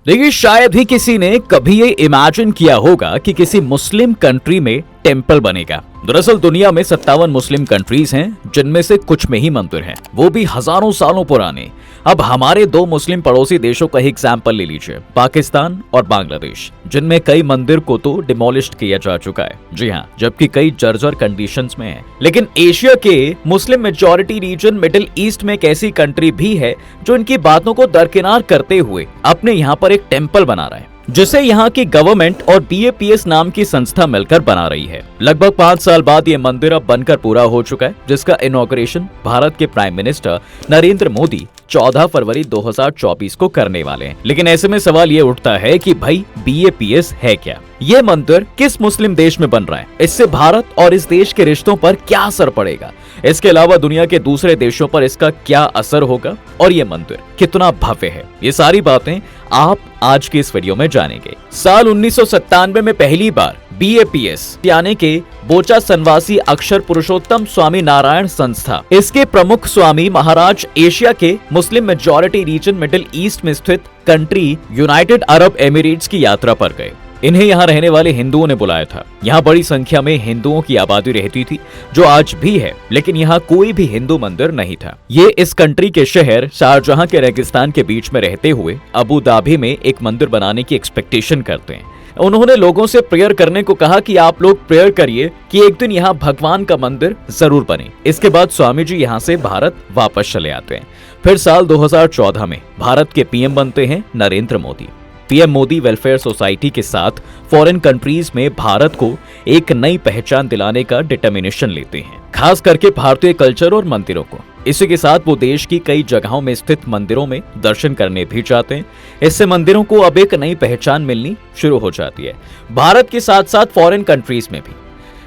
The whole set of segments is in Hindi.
देखिए, शायद ही किसी ने कभी ये इमेजिन किया होगा कि किसी मुस्लिम कंट्री में टेंपल बनेगा। दरअसल दुनिया में 57 मुस्लिम कंट्रीज हैं, जिनमें से कुछ में ही मंदिर हैं, वो भी हजारों सालों पुराने। अब हमारे दो मुस्लिम पड़ोसी देशों का ही एग्जाम्पल ले लीजिए, पाकिस्तान और बांग्लादेश, जिनमें कई मंदिर को तो डिमोलिश्ड किया जा चुका है। जी हाँ, जबकि कई जर्जर कंडीशंस में है। लेकिन एशिया के Muslim majority region Middle East में एक ऐसी कंट्री भी है जो इनकी बातों को दरकिनार करते हुए अपने यहाँ पर एक टेंपल बना रहा है, जिसे यहाँ की गवर्नमेंट और BAPS नाम की संस्था मिलकर बना रही है। लगभग 5 साल बाद ये मंदिर अब बनकर पूरा हो चुका है, जिसका इनॉग्रेशन भारत के प्राइम मिनिस्टर नरेंद्र मोदी 14 फरवरी 2024 को करने वाले हैं। लेकिन ऐसे में सवाल ये उठता है कि भाई BAPS है क्या? ये मंदिर किस मुस्लिम देश में बन रहा है? इससे भारत और इस देश के रिश्तों पर क्या असर पड़ेगा? इसके अलावा दुनिया के दूसरे देशों पर इसका क्या असर होगा? और ये मंदिर कितना भव्य है? ये सारी बातें आप आज के इस वीडियो में जानेंगे। साल 1997 में पहली बार BAPS यानी के बोचा सनवासी अक्षर पुरुषोत्तम स्वामी नारायण संस्था, इसके प्रमुख स्वामी महाराज एशिया के Muslim majority region Middle East में स्थित कंट्री यूनाइटेड अरब एमिरेट्स की यात्रा पर गए। इन्हें यहाँ रहने वाले हिंदुओं ने बुलाया था। यहाँ बड़ी संख्या में हिंदुओं की आबादी रहती थी, जो आज भी है, लेकिन यहाँ कोई भी हिंदू मंदिर नहीं था। ये इस कंट्री के शहर शारजहां के रेगिस्तान के बीच में रहते हुए अबू धाबी में एक मंदिर बनाने की एक्सपेक्टेशन करते हैं। उन्होंने लोगों से प्रेयर करने को कहा कि आप लोग प्रेयर करिए कि एक दिन यहाँ भगवान का मंदिर जरूर बने। इसके बाद स्वामी जी यहाँ से भारत वापस चले आते हैं। फिर साल 2014 में भारत के PM बनते हैं Narendra Modi. PM Modi welfare society के साथ फॉरेन कंट्रीज में भारत को एक नई पहचान दिलाने का डिटर्मिनेशन लेते हैं, खास करके भारतीय कल्चर और मंदिरों को। इसी के साथ वो देश की कई जगहों में स्थित मंदिरों में दर्शन करने भी जाते हैं। इससे मंदिरों को अब एक नई पहचान मिलनी शुरू हो जाती है, भारत के साथ साथ फॉरेन कंट्रीज में भी।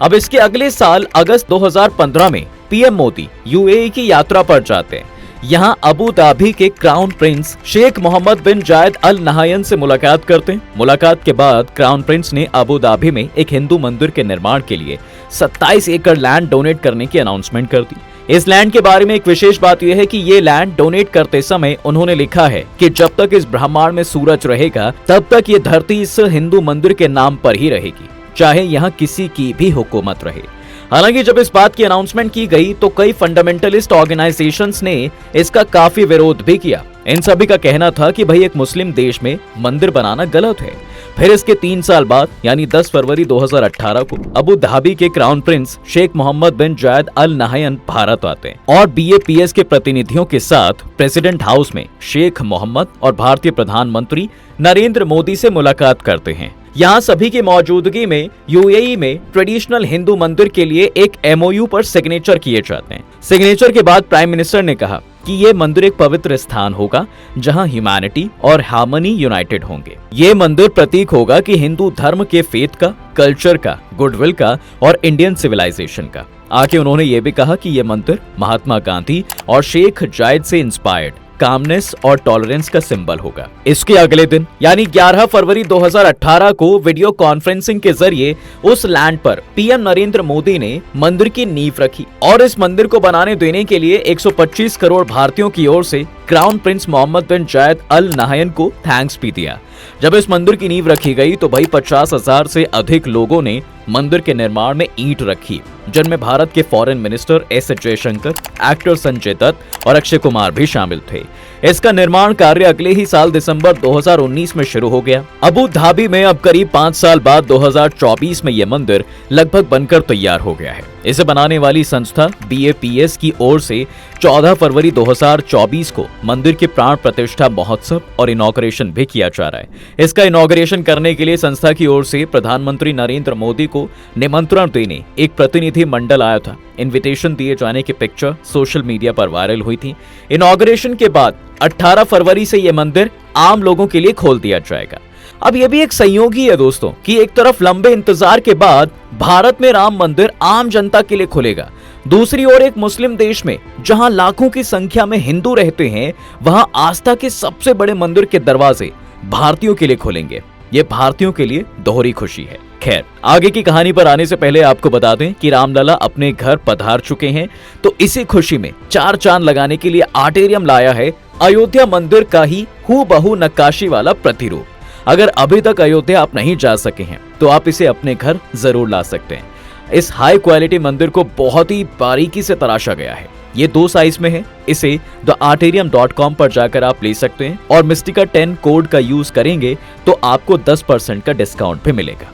अब इसके अगले साल अगस्त 2015 में PM मोदी UAE की यात्रा पर जाते हैं। यहाँ अबू धाबी के क्राउन प्रिंस शेख मोहम्मद बिन जायद अल नहायन से मुलाकात करते हैं। मुलाकात के बाद क्राउन प्रिंस ने अबू धाबी में एक हिंदू मंदिर के निर्माण के लिए 27 एकड़ लैंड डोनेट करने की अनाउंसमेंट कर दी। इस लैंड के बारे में एक विशेष बात यह है कि ये लैंड डोनेट करते समय उन्होंने लिखा है कि जब तक इस ब्रह्मांड में सूरज रहेगा, तब तक ये धरती इस हिंदू मंदिर के नाम पर ही रहेगी, चाहे यहाँ किसी की भी हुकूमत रहे। हालांकि जब इस बात की अनाउंसमेंट की गई तो कई फंडामेंटलिस्ट ऑर्गेनाइजेशंस ने इसका काफी विरोध भी किया। इन सभी का कहना था कि भाई एक मुस्लिम देश में मंदिर बनाना गलत है। फिर इसके 3 साल बाद यानी 10 फरवरी 2018 को अबू धाबी के क्राउन प्रिंस शेख मोहम्मद बिन जायद अल नहायन भारत आते हैं और BAPS के प्रतिनिधियों के साथ प्रेसिडेंट हाउस में शेख मोहम्मद और भारतीय प्रधानमंत्री नरेंद्र मोदी से मुलाकात करते हैं। यहाँ सभी की मौजूदगी में UAE में ट्रेडिशनल हिंदू मंदिर के लिए एक MOU पर सिग्नेचर किए जाते हैं। सिग्नेचर के बाद प्राइम मिनिस्टर ने कहा कि ये मंदिर एक पवित्र स्थान होगा जहां ह्यूमैनिटी और हार्मनी यूनाइटेड होंगे। ये मंदिर प्रतीक होगा कि हिंदू धर्म के फेथ का, कल्चर का, गुडविल का और इंडियन सिविलाइजेशन का। आगे उन्होंने ये भी कहा कि ये मंदिर महात्मा गांधी और शेख जायद से इंस्पायर्ड कामनेस और टॉलरेंस का सिंबल होगा। इसके अगले दिन यानी 11 फरवरी 2018 को वीडियो कॉन्फ्रेंसिंग के जरिए उस लैंड पर PM नरेंद्र मोदी ने मंदिर की नींव रखी और इस मंदिर को बनाने देने के लिए 125 करोड़ भारतीयों की ओर से क्राउन प्रिंस मोहम्मद बिन जायद अल नहायन को थैंक्स भी दिया। जब इस मंदिर की नींव रखी गई तो भाई 50,000 से अधिक लोगों ने मंदिर के निर्माण में ईंट रखी, जिनमें भारत के foreign minister S Jaishankar, actor Sanjay Dutt और अक्षय कुमार भी शामिल थे। इसका निर्माण कार्य अगले ही साल दिसंबर 2019 में शुरू हो गया। अबू धाबी में अब करीब 5 साल बाद 2024 में यह मंदिर लगभग बनकर तैयार हो गया है। इसे बनाने वाली संस्था BAPS की ओर से 14 फरवरी 2024 को मंदिर के प्राण प्रतिष्ठा महोत्सव और इनॉग्रेशन भी किया जा रहा है। इसका इनॉग्रेशन करने के लिए संस्था की ओर से प्रधानमंत्री नरेंद्र मोदी को निमंत्रण देने एक प्रतिनिधि मंडल आया था। इनविटेशन दिए जाने की पिक्चर सोशल मीडिया पर वायरल हुई थी। इनॉग्रेशन के बाद 18 फरवरी से यह मंदिर आम लोगों के लिए खोल दिया जाएगा। अब यह भी एक संयोग ही है दोस्तों कि एक तरफ लंबे इंतजार के बाद भारत में राम मंदिर आम जनता के लिए खुलेगा, दूसरी ओर एक मुस्लिम देश में जहां लाखों की संख्या में हिंदू रहते हैं, वहां आस्था के सबसे बड़े मंदिर के दरवाजे भारतीयों के लिए खुलेंगे। ये भारतीयों के लिए दोहरी खुशी है। खैर, आगे की कहानी पर आने से पहले आपको बता दें कि रामलला अपने घर पधार चुके हैं, तो इसी खुशी में 4 चांद लगाने के लिए आर्टेरियम लाया है अयोध्या मंदिर का ही हूबहू नक्काशी वाला प्रतिरूप। अगर अभी तक अयोध्या आप नहीं जा सके हैं तो आप इसे अपने घर जरूर ला सकते हैं। इस हाई क्वालिटी मंदिर को बहुत ही बारीकी से तराशा गया है। ये 2 साइज में है। इसे thearterium.com पर जाकर आप ले सकते हैं और मिस्टिका 10 कोड का यूज करेंगे तो आपको 10% का डिस्काउंट भी मिलेगा।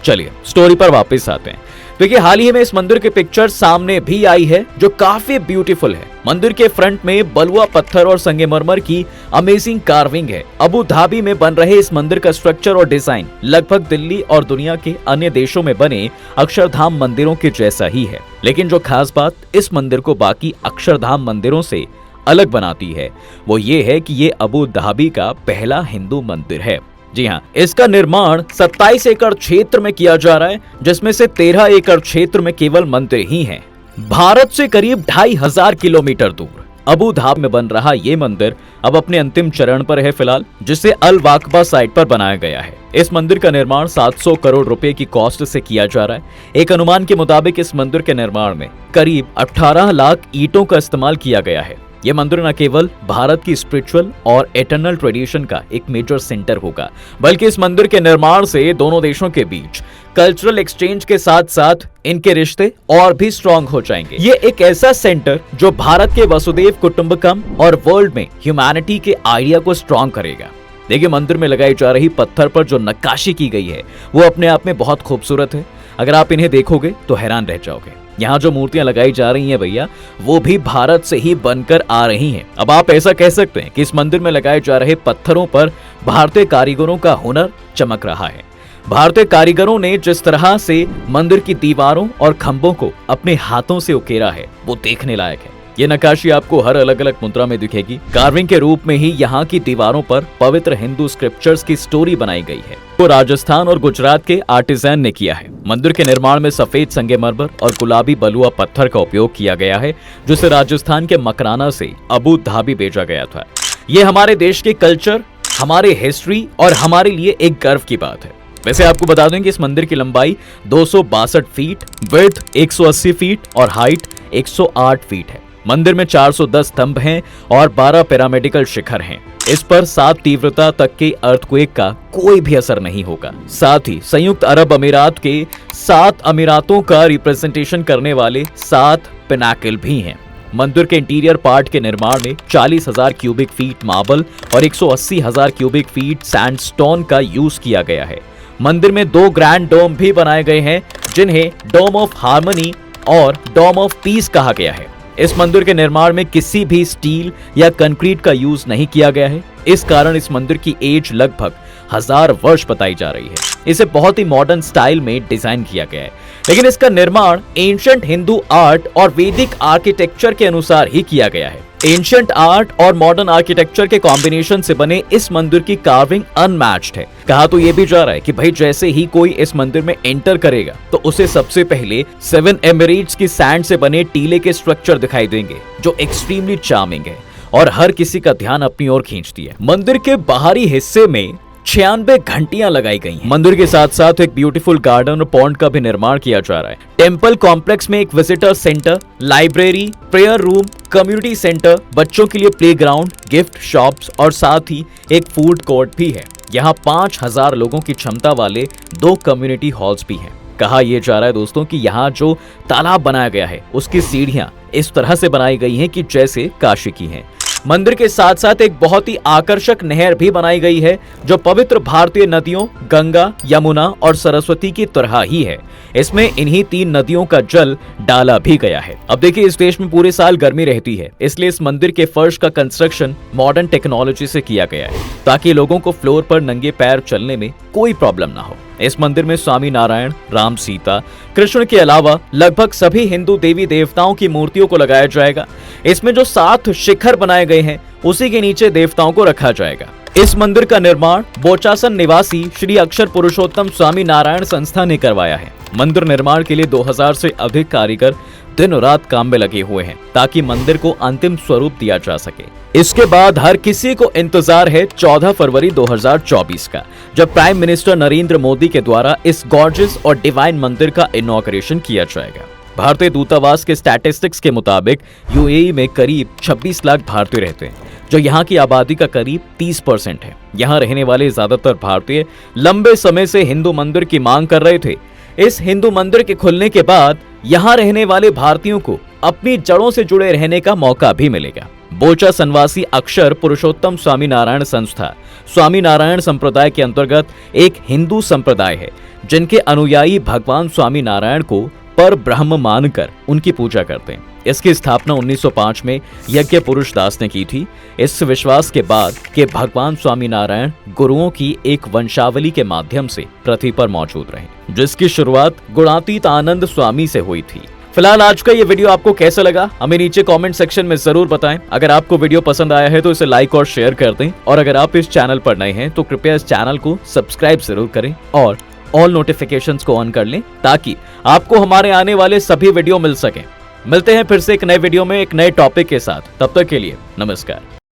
चलिए स्टोरी पर वापस आते हैं। देखिए हाल ही में इस मंदिर की पिक्चर सामने भी आई है जो काफी ब्यूटीफुल है। मंदिर के फ्रंट में बलुआ पत्थर और संगमरमर की अमेजिंग कार्विंग है। अबू धाबी में बन रहे इस मंदिर का स्ट्रक्चर और डिजाइन लगभग दिल्ली और दुनिया के अन्य देशों में बने अक्षरधाम मंदिरों के जैसा ही है। लेकिन जो खास बात इस मंदिर को बाकी अक्षरधाम मंदिरों से अलग बनाती है वो ये है कि ये अबू धाबी का पहला हिंदू मंदिर है। जी हाँ, इसका निर्माण 27 एकड़ क्षेत्र में किया जा रहा है, जिसमें से 13 एकड़ क्षेत्र में केवल मंदिर ही हैं। भारत से करीब 2500 किलोमीटर दूर अबू धाबी में बन रहा ये मंदिर अब अपने अंतिम चरण पर है फिलहाल, जिसे अल वाकबा साइट पर बनाया गया है। इस मंदिर का निर्माण 700 करोड़ रुपए की कॉस्ट से किया जा रहा है। एक अनुमान के मुताबिक इस मंदिर के निर्माण में करीब 18 लाख ईंटों का इस्तेमाल किया गया है। यह मंदिर न केवल भारत की स्पिरिचुअल और एटर्नल ट्रेडिशन का एक मेजर सेंटर होगा, बल्कि इस मंदिर के निर्माण से दोनों देशों के बीच कल्चरल एक्सचेंज के साथ साथ इनके रिश्ते और भी स्ट्रॉन्ग हो जाएंगे। ये एक ऐसा सेंटर जो भारत के वसुदेव कुटुंबकम और वर्ल्ड में ह्यूमैनिटी के आइडिया को स्ट्रॉन्ग करेगा। देखिए मंदिर में लगाई जा रही पत्थर पर जो नक्काशी की गई है वो अपने आप में बहुत खूबसूरत है। अगर आप इन्हें देखोगे तो हैरान रह जाओगे। यहाँ जो मूर्तियां लगाई जा रही हैं भैया वो भी भारत से ही बनकर आ रही हैं। अब आप ऐसा कह सकते हैं कि इस मंदिर में लगाए जा रहे पत्थरों पर भारतीय कारीगरों का हुनर चमक रहा है। भारतीय कारीगरों ने जिस तरह से मंदिर की दीवारों और खंभों को अपने हाथों से उकेरा है वो देखने लायक है। ये नक्काशी आपको हर अलग अलग मुद्रा में दिखेगी। कार्विंग के रूप में ही यहाँ की दीवारों पर पवित्र हिंदू स्क्रिप्चर्स की स्टोरी बनाई गई है। वो राजस्थान और गुजरात के आर्टिजन ने किया है। मंदिर के निर्माण में सफेद संगमरमर और गुलाबी बलुआ पत्थर का उपयोग किया गया है, जिसे राजस्थान के मकराना से अबू धाबी भेजा गया था। ये हमारे देश के कल्चर, हमारे हिस्ट्री और हमारे लिए एक गर्व की बात है। वैसे आपको बता दें कि इस मंदिर की लंबाई 262 फीट, विड्थ 180 फीट और हाइट 108 फीट है। मंदिर में 410 स्तंभ हैं और 12 पिरामिडिकल शिखर हैं। इस पर 7 तीव्रता तक के अर्थक्वेक का कोई भी असर नहीं होगा। साथ ही संयुक्त अरब अमीरात के 7 अमीरातों का रिप्रेजेंटेशन करने वाले 7 पिनाकल भी हैं। मंदिर के इंटीरियर पार्ट के निर्माण में 40,000 क्यूबिक फीट मार्बल और 180,000 क्यूबिक फीट सैंडस्टोन का यूज किया गया है। मंदिर में 2 ग्रैंड डोम भी बनाए गए हैं, जिन्हें डोम ऑफ हार्मनी और डोम ऑफ पीस कहा गया है। इस मंदिर के निर्माण में किसी भी स्टील या कंक्रीट का यूज नहीं किया गया है। इस कारण इस मंदिर की एज लगभग 1000 वर्ष बताई जा रही है। इसे बहुत ही मॉडर्न स्टाइल में डिजाइन किया गया है, लेकिन इसका निर्माण एंशिएंट हिंदू आर्ट और वैदिक आर्किटेक्चर के अनुसार ही किया गया है। एंशिएंट आर्ट और मॉडर्न आर्किटेक्चर के कॉम्बिनेशन से बने इस मंदिर की कार्विंग अनमैच्ड है। कहा तो ये भी जा रहा है कि भाई जैसे ही कोई इस मंदिर में एंटर करेगा तो उसे सबसे पहले 7 एमिरेट्स की सैंड से बने टीले के स्ट्रक्चर दिखाई देंगे, जो एक्सट्रीमली चार्मिंग है और हर किसी का ध्यान अपनी ओर खींचती है। मंदिर के बाहरी हिस्से में 96 घंटियां लगाई गई हैं। मंदिर के साथ साथ एक ब्यूटीफुल गार्डन और पॉन्ड का भी निर्माण किया जा रहा है। टेम्पल कॉम्प्लेक्स में एक visitor centre, library, prayer room, community centre, बच्चों के लिए प्लेग्राउंड, गिफ्ट शॉप्स और साथ ही एक फूड कोर्ट भी है। यहाँ 5000 लोगों की क्षमता वाले 2 कम्युनिटी हॉल्स भी हैं। कहा यह जा रहा है दोस्तों कि यहाँ जो तालाब बनाया गया है उसकी सीढ़ियां इस तरह से बनाई गई हैं कि जैसे काशी की हैं। मंदिर के साथ साथ एक बहुत ही आकर्षक नहर भी बनाई गई है, जो पवित्र भारतीय नदियों गंगा, यमुना और सरस्वती की तरह ही है। इसमें इन्हीं 3 नदियों का जल डाला भी गया है। अब देखिए इस देश में पूरे साल गर्मी रहती है, इसलिए इस मंदिर के फर्श का कंस्ट्रक्शन मॉडर्न टेक्नोलॉजी से किया गया है, ताकि लोगों को फ्लोर पर नंगे पैर चलने में कोई प्रॉब्लम ना हो। इस मंदिर में स्वामी नारायण, राम, सीता, कृष्ण के अलावा लगभग सभी हिंदू देवी देवताओं की मूर्तियों को लगाया जाएगा। इसमें जो 7 शिखर बनाए गए हैं उसी के नीचे देवताओं को रखा जाएगा। इस मंदिर का निर्माण बोचासन निवासी श्री अक्षर पुरुषोत्तम स्वामी नारायण संस्था ने करवाया है। मंदिर निर्माण के लिए 2000 से अधिक कारीगर दिन रात काम में लगे हुए हैं, ताकि मंदिर को अंतिम स्वरूप दिया जा सके। इसके बाद हर किसी को इंतजार है 14 फरवरी 2024 का, जब प्राइम मिनिस्टर नरेंद्र मोदी के द्वारा इस गॉर्जियस और डिवाइन मंदिर का इनॉग्रेशन किया जाएगा। भारतीय दूतावास के स्टैटिस्टिक्स के मुताबिक यूएई में करीब 26 लाख भारतीय रहते हैं, जो यहाँ की आबादी का करीब 30% है। यहाँ रहने वाले ज्यादातर भारतीय लंबे समय से हिंदू मंदिर की मांग कर रहे थे। इस हिंदू मंदिर के खुलने के बाद यहाँ रहने वाले भारतीयों को अपनी जड़ों से जुड़े रहने का मौका भी मिलेगा। बोचा संवासी अक्षर पुरुषोत्तम स्वामीनारायण संस्था स्वामीनारायण संप्रदाय के अंतर्गत एक हिंदू संप्रदाय है, जिनके अनुयायी भगवान स्वामीनारायण को पर ब्रह्म मानकर उनकी पूजा करते हैं। इसकी स्थापना 1905 में यज्ञ पुरुष दास ने की थी, इस विश्वास के बाद कि भगवान स्वामीनारायण गुरुओं की एक वंशावली के माध्यम से पृथ्वी पर मौजूद रहे, जिसकी शुरुआत गुणातीत आनंद स्वामी से हुई थी। फिलहाल आज का ये वीडियो आपको कैसा लगा हमें नीचे कमेंट सेक्शन में जरूर बताएं। अगर आपको वीडियो पसंद आया है तो इसे लाइक और शेयर कर दें, और अगर आप इस चैनल पर नए हैं तो कृपया इस चैनल को सब्सक्राइब जरूर करें और ऑल नोटिफिकेशंस को ऑन कर लें, ताकि आपको हमारे आने वाले सभी वीडियो मिल सकें। मिलते हैं फिर से एक नए वीडियो में एक नए टॉपिक के साथ। तब तक के लिए नमस्कार।